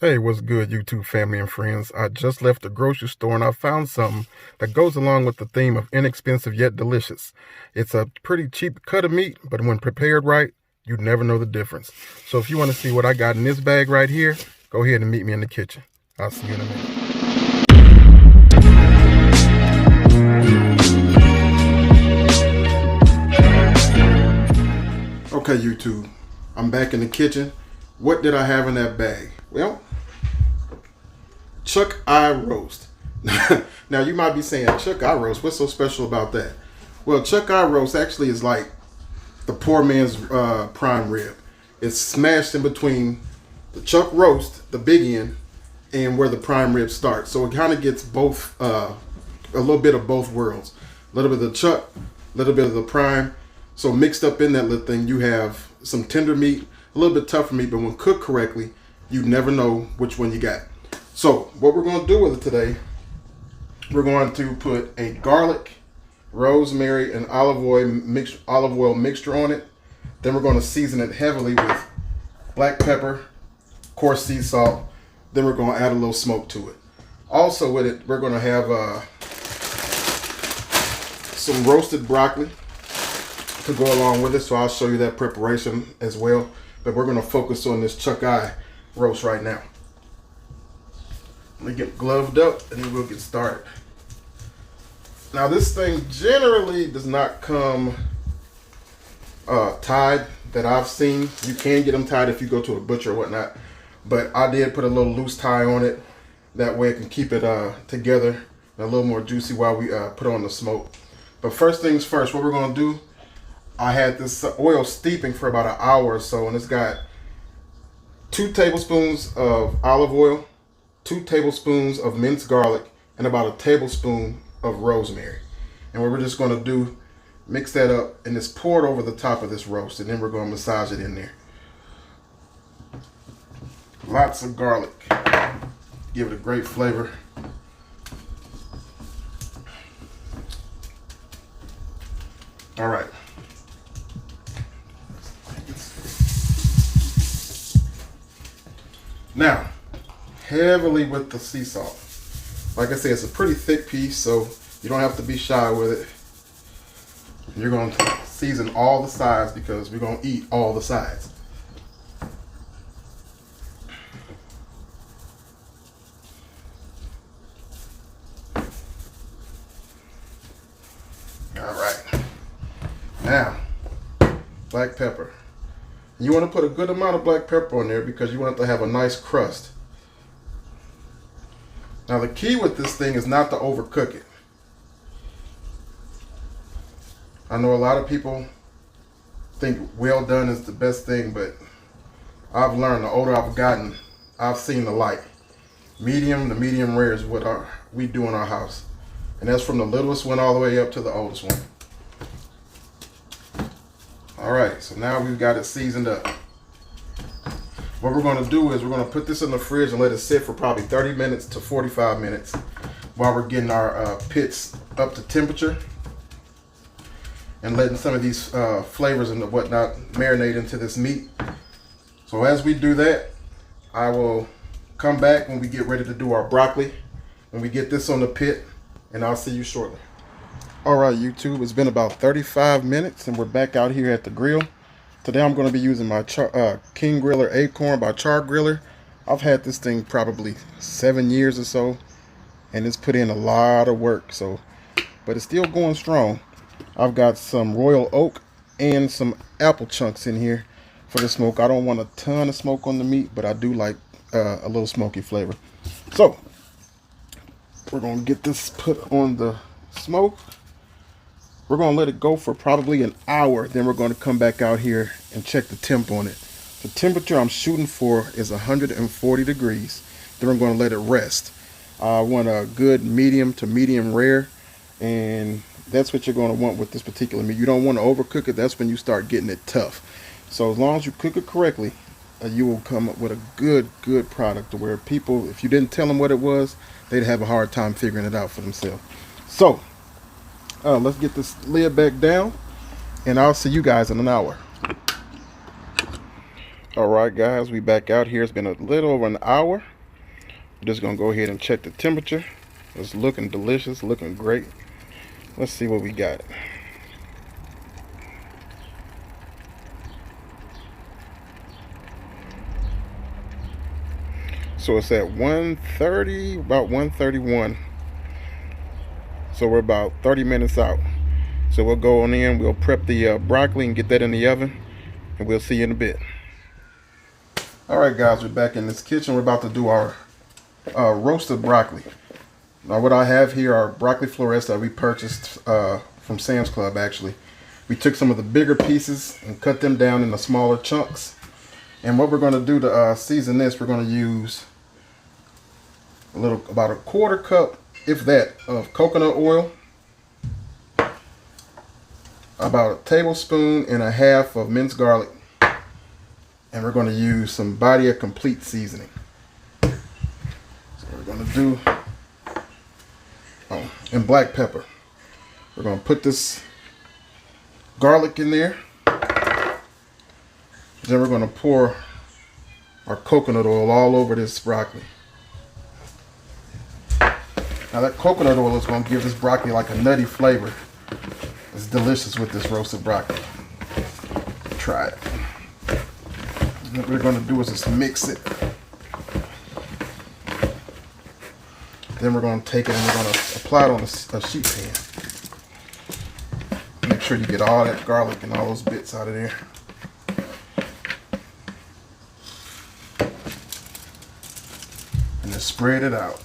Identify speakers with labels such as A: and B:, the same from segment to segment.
A: Hey, what's good, YouTube family and friends? I just left the grocery store and I found something that goes along with the theme of inexpensive yet delicious. It's a pretty cheap cut of meat, but when prepared right, you'd never know the difference. So if you want to see what I got in this bag right here, go ahead and meet me in the kitchen. I'll see you in a minute. Okay, YouTube, I'm back in the kitchen. What did I have in that bag? Well, Chuck Eye Roast. Now you might be saying, Chuck Eye Roast, what's so special about that? Well, Chuck Eye Roast actually is like the poor man's prime rib. It's smashed in between the Chuck Roast, the big end, and where the prime rib starts. So it kind of gets both, a little bit of both worlds. A little bit of the Chuck, a little bit of the prime. So mixed up in that little thing, you have some tender meat, a little bit tougher meat, but when cooked correctly, you never know which one you got. So what we're going to do with it today, we're going to put a garlic, rosemary, and olive oil mixture on it. Then we're going to season it heavily with black pepper, coarse sea salt. Then we're going to add a little smoke to it. Also with it, we're going to have some roasted broccoli to go along with it. So I'll show you that preparation as well. But we're going to focus on this Chuck Eye roast right now. Let me get gloved up and then we'll get started. Now this thing generally does not come tied that I've seen. You can get them tied if you go to a butcher or whatnot. But I did put a little loose tie on it. That way it can keep it together and a little more juicy while we put on the smoke. But first things first, what we're going to do, I had this oil steeping for about an hour or so, and it's got 2 tablespoons of olive oil, 2 tablespoons of minced garlic, and about a tablespoon of rosemary. And what we're just going to do, mix that up and just pour it over the top of this roast, and then we're going to massage it in there. Lots of garlic. Give it a great flavor. All right. Now, heavily with the sea salt. Like I said, it's a pretty thick piece, so you don't have to be shy with it. You're going to season all the sides because we're going to eat all the sides. All right. Now, black pepper. You want to put a good amount of black pepper on there because you want it to have a nice crust. Now the key with this thing is not to overcook it. I know a lot of people think well done is the best thing, but I've learned the older I've gotten, I've seen the light. Medium to medium rare is what we do in our house. And that's from the littlest one all the way up to the oldest one. All right, so now we've got it seasoned up. What we're going to do is we're going to put this in the fridge and let it sit for probably 30 minutes to 45 minutes while we're getting our pits up to temperature and letting some of these flavors and whatnot marinate into this meat. So as we do that, I will come back when we get ready to do our broccoli, when we get this on the pit, and I'll see you shortly. All right, YouTube, it's been about 35 minutes and we're back out here at the grill. Today I'm going to be using my King Griller Acorn by Char Griller. I've had this thing probably 7 years or so, and it's put in a lot of work, but it's still going strong. I've got some Royal Oak and some apple chunks in here for the smoke. I don't want a ton of smoke on the meat, but I do like a little smoky flavor. So we're going to get this put on the smoke. We're going to let it go for probably an hour. Then we're going to come back out here and check the temp on it. The temperature I'm shooting for is 140 degrees. Then we're going to let it rest. I want a good medium to medium rare. And that's what you're going to want with this particular meat. You don't want to overcook it. That's when you start getting it tough. So as long as you cook it correctly, you will come up with a good product to where people, if you didn't tell them what it was, they'd have a hard time figuring it out for themselves. So let's get this lid back down and I'll see you guys in an hour. All right, guys, we back out here. It's been a little over an hour. I'm just gonna go ahead and check the temperature. It's looking delicious, looking great. Let's see what we got. So it's at 1:30, about 1:31. So we're about 30 minutes out. So we'll go on in, we'll prep the broccoli and get that in the oven, and we'll see you in a bit. All right, guys, we're back in this kitchen. We're about to do our roasted broccoli. Now, what I have here are broccoli florets that we purchased from Sam's Club, actually. We took some of the bigger pieces and cut them down into smaller chunks. And what we're going to do to season this, we're going to use about a quarter cup, if that, of coconut oil, about a tablespoon and a half of minced garlic, and we're going to use some Badia Complete seasoning. So we're going to do, and black pepper. We're going to put this garlic in there. Then we're going to pour our coconut oil all over this broccoli. Now that coconut oil is going to give this broccoli like a nutty flavor. It's delicious with this roasted broccoli. Try it. And what we're going to do is just mix it. Then we're going to take it and we're going to apply it on a sheet pan. Make sure you get all that garlic and all those bits out of there. And then spread it out.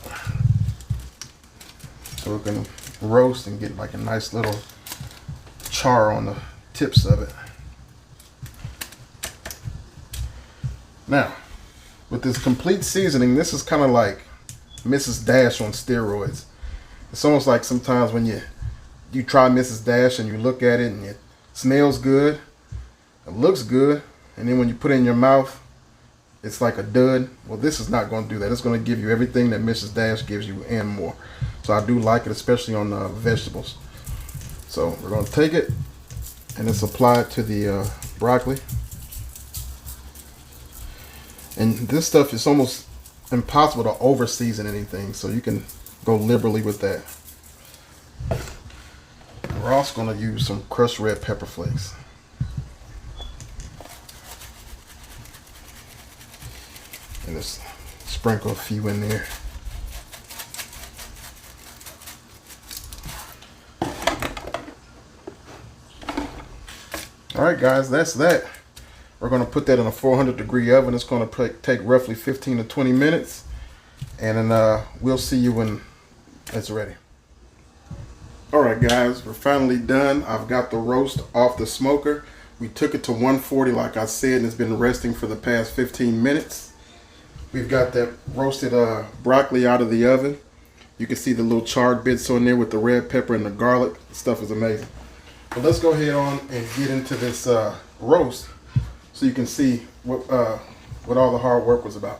A: So we can roast and get like a nice little char on the tips of it. Now, with this complete seasoning, this is kind of like Mrs. Dash on steroids. It's almost like sometimes when you try Mrs. Dash and you look at it and it smells good, it looks good, and then when you put it in your mouth, it's like a dud. Well, this is not going to do that. It's going to give you everything that Mrs. Dash gives you and more. So I do like it, especially on vegetables. So we're going to take it and just apply it to the broccoli. And this stuff is almost impossible to over season anything, so you can go liberally with that. We're also going to use some crushed red pepper flakes. And just sprinkle a few in there. Alright guys, that's that. We're going to put that in a 400-degree oven. It's going to take roughly 15 to 20 minutes. And then we'll see you when it's ready. Alright guys, we're finally done. I've got the roast off the smoker. We took it to 140 like I said, and it's been resting for the past 15 minutes. We've got that roasted broccoli out of the oven. You can see the little charred bits on there with the red pepper and the garlic. The stuff is amazing. But let's go ahead on and get into this roast so you can see what all the hard work was about.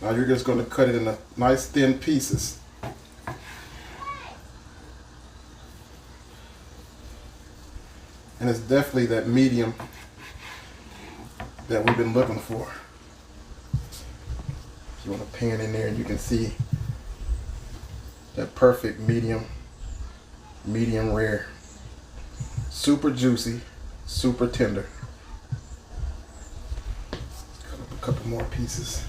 A: Now you're just going to cut it in nice thin pieces. And it's definitely that medium that we've been looking for. You want a pan in there and you can see that perfect medium rare. Super juicy, super tender. Cut up a couple more pieces.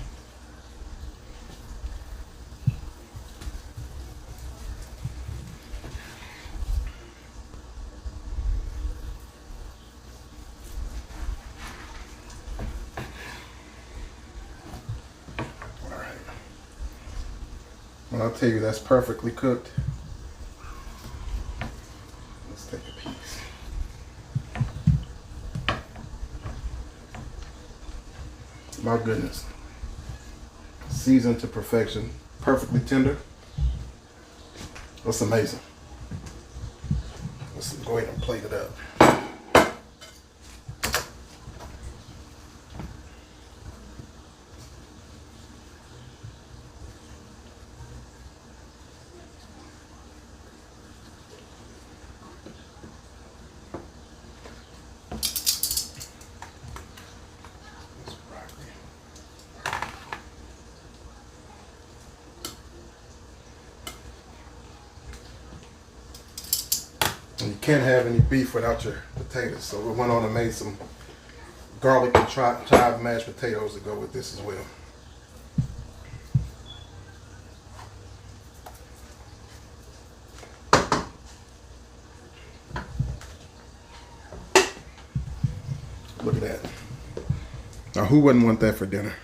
A: And I'll tell you, that's perfectly cooked. Let's take a piece. My goodness. Seasoned to perfection. Perfectly tender. That's amazing. Let's go ahead and plate it up. can't have any beef without your potatoes. So we went on and made some garlic and chive mashed potatoes to go with this as well. Look at that. Now, who wouldn't want that for dinner?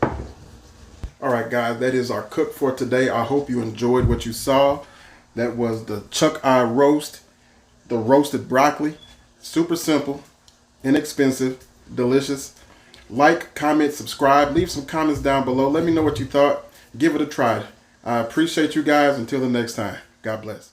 A: All right, guys, that is our cook for today. I hope you enjoyed what you saw. That was the chuck eye roast, the roasted broccoli. Super simple, inexpensive, delicious. Like, comment, subscribe. Leave some comments down below. Let me know what you thought. Give it a try. I appreciate you guys. Until the next time, God bless.